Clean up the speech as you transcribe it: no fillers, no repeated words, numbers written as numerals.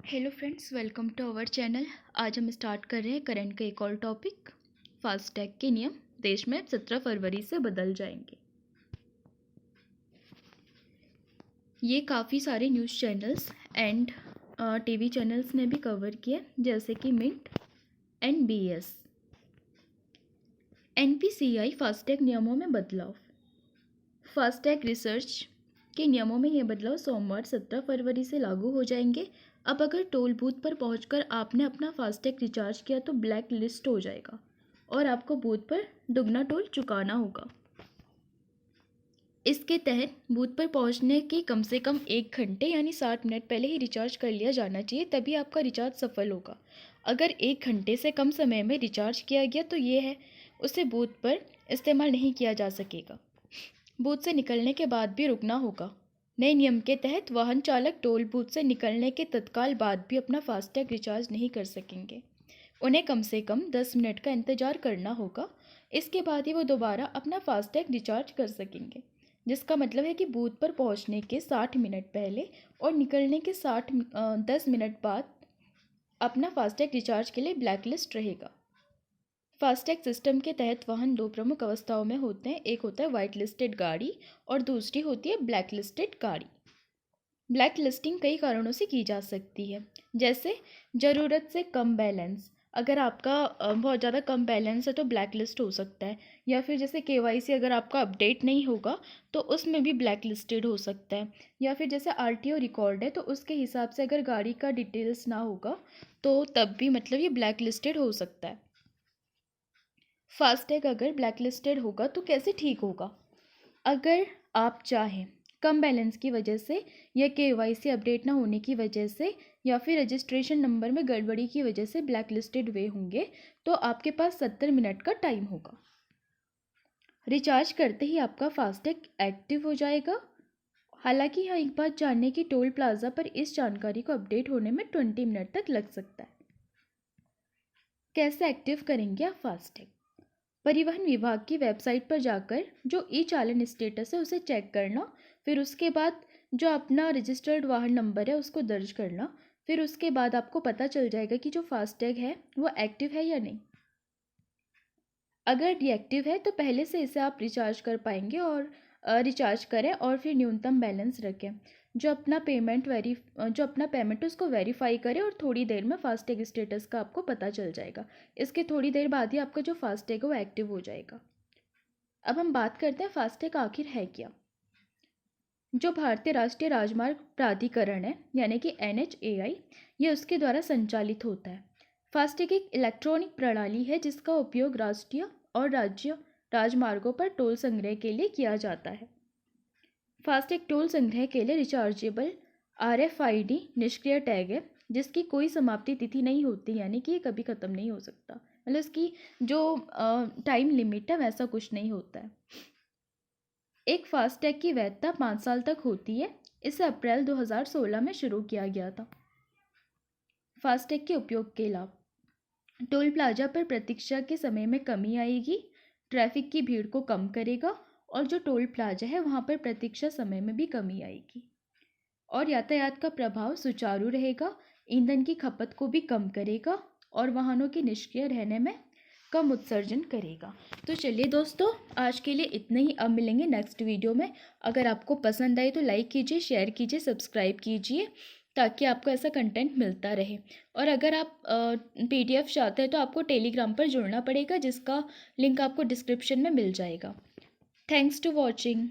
Hello friends, welcome to our channel. आज हम start कर रहे हैं करंट का एक और टॉपिक। फास्टैग के नियम देश में 17 फरवरी से बदल जाएंगे। ये काफ़ी सारे news channels and TV channels ने भी कवर किया, जैसे कि मिंट, NBS। NPCI फास्टैग नियमों में बदलाव। फास्टैग रिसर्च के नियमों में ये बदलाव सोमवार 17 फरवरी से लागू हो जाएंगे। अब अगर टोल बूथ पर पहुंचकर आपने अपना फास्टैग रिचार्ज किया तो ब्लैक लिस्ट हो जाएगा और आपको बूथ पर दुगना टोल चुकाना होगा। इसके तहत बूथ पर पहुंचने के कम से कम 1 घंटे यानी 60 मिनट पहले ही रिचार्ज कर लिया जाना चाहिए, तभी आपका रिचार्ज सफल होगा। अगर 1 घंटे से कम समय में रिचार्ज किया गया तो ये है, उसे बूथ पर इस्तेमाल नहीं किया जा सकेगा। बूथ से निकलने के बाद भी रुकना होगा। नए नियम के तहत वाहन चालक टोल बूथ से निकलने के तत्काल बाद भी अपना फास्टैग रिचार्ज नहीं कर सकेंगे। उन्हें कम से कम 10 मिनट का इंतजार करना होगा। इसके बाद ही वो दोबारा अपना फास्टैग रिचार्ज कर सकेंगे, जिसका मतलब है कि बूथ पर पहुंचने के 60 मिनट पहले और निकलने के 10 मिनट बाद अपना फास्टैग रिचार्ज के लिए ब्लैकलिस्ट रहेगा। फास्टैग सिस्टम के तहत वाहन 2 प्रमुख अवस्थाओं में होते हैं। एक होता है वाइट लिस्टेड गाड़ी और दूसरी होती है ब्लैक लिस्टेड गाड़ी। ब्लैक लिस्टिंग कई कारणों से की जा सकती है, जैसे ज़रूरत से कम बैलेंस। अगर आपका बहुत ज़्यादा कम बैलेंस है तो ब्लैक लिस्ट हो सकता है, या फिर जैसे KYC अगर आपका अपडेट नहीं होगा तो उसमें भी ब्लैक लिस्टेड हो सकता है, या फिर जैसे RTO रिकॉर्ड है तो उसके हिसाब से अगर गाड़ी का डिटेल्स ना होगा तो तब भी मतलब ये ब्लैक लिस्टेड हो सकता है। फास्टैग अगर ब्लैक लिस्टेड होगा तो कैसे ठीक होगा? अगर आप चाहें कम बैलेंस की वजह से या KYC अपडेट ना होने की वजह से या फिर रजिस्ट्रेशन नंबर में गड़बड़ी की वजह से ब्लैक लिस्टेड हुए होंगे तो आपके पास 70 मिनट का टाइम होगा। रिचार्ज करते ही आपका फास्टैग एक्टिव हो जाएगा। हालांकि यहाँ एक बात जानने की, टोल प्लाजा पर इस जानकारी को अपडेट होने में 20 मिनट तक लग सकता है। कैसे एक्टिव करेंगे आप फास्टैग? परिवहन विभाग की वेबसाइट पर जाकर जो ई-चालन स्टेटस है उसे चेक करना, फिर उसके बाद जो अपना रजिस्टर्ड वाहन नंबर है उसको दर्ज करना। फिर उसके बाद आपको पता चल जाएगा कि जो फास्टैग है वो एक्टिव है या नहीं। अगर डीएक्टिव है तो पहले से इसे आप रिचार्ज कर पाएंगे और रिचार्ज करें और फिर न्यूनतम बैलेंस रखें। जो अपना पेमेंट उसको वेरीफाई करें और थोड़ी देर में फास्टैग स्टेटस का आपको पता चल जाएगा। इसके थोड़ी देर बाद ही आपका जो फास्टैग है वो एक्टिव हो जाएगा। अब हम बात करते हैं फास्टैग आखिर है क्या। जो भारतीय राष्ट्रीय राजमार्ग प्राधिकरण है यानी कि NHAI, ये उसके द्वारा संचालित होता है। फास्टैग एक इलेक्ट्रॉनिक प्रणाली है जिसका उपयोग राष्ट्रीय और राज्य राजमार्गों पर टोल संग्रह के लिए किया जाता है। फास्टैग टोल संग्रह के लिए रिचार्जेबल RFID निष्क्रिय टैग है, जिसकी कोई समाप्ति तिथि नहीं होती, यानी कि ये कभी ख़त्म नहीं हो सकता। मतलब इसकी जो टाइम लिमिट है वैसा कुछ नहीं होता है। एक फास्टैग की वैधता 5 साल तक होती है। इसे अप्रैल 2016 में शुरू किया गया था। फास्टैग के उपयोग के लाभ। टोल प्लाजा पर प्रतीक्षा के समय में कमी आएगी, ट्रैफिक की भीड़ को कम करेगा और जो टोल प्लाजा है वहाँ पर प्रतीक्षा समय में भी कमी आएगी और यातायात का प्रभाव सुचारू रहेगा, ईंधन की खपत को भी कम करेगा और वाहनों के निष्क्रिय रहने में कम उत्सर्जन करेगा। तो चलिए दोस्तों, आज के लिए इतना ही। अब मिलेंगे नेक्स्ट वीडियो में। अगर आपको पसंद आए तो लाइक कीजिए, शेयर कीजिए, सब्सक्राइब कीजिए ताकि आपको ऐसा कंटेंट मिलता रहे। और अगर आप PDF चाहते हैं तो आपको टेलीग्राम पर जुड़ना पड़ेगा, जिसका लिंक आपको डिस्क्रिप्शन में मिल जाएगा। Thanks to watching.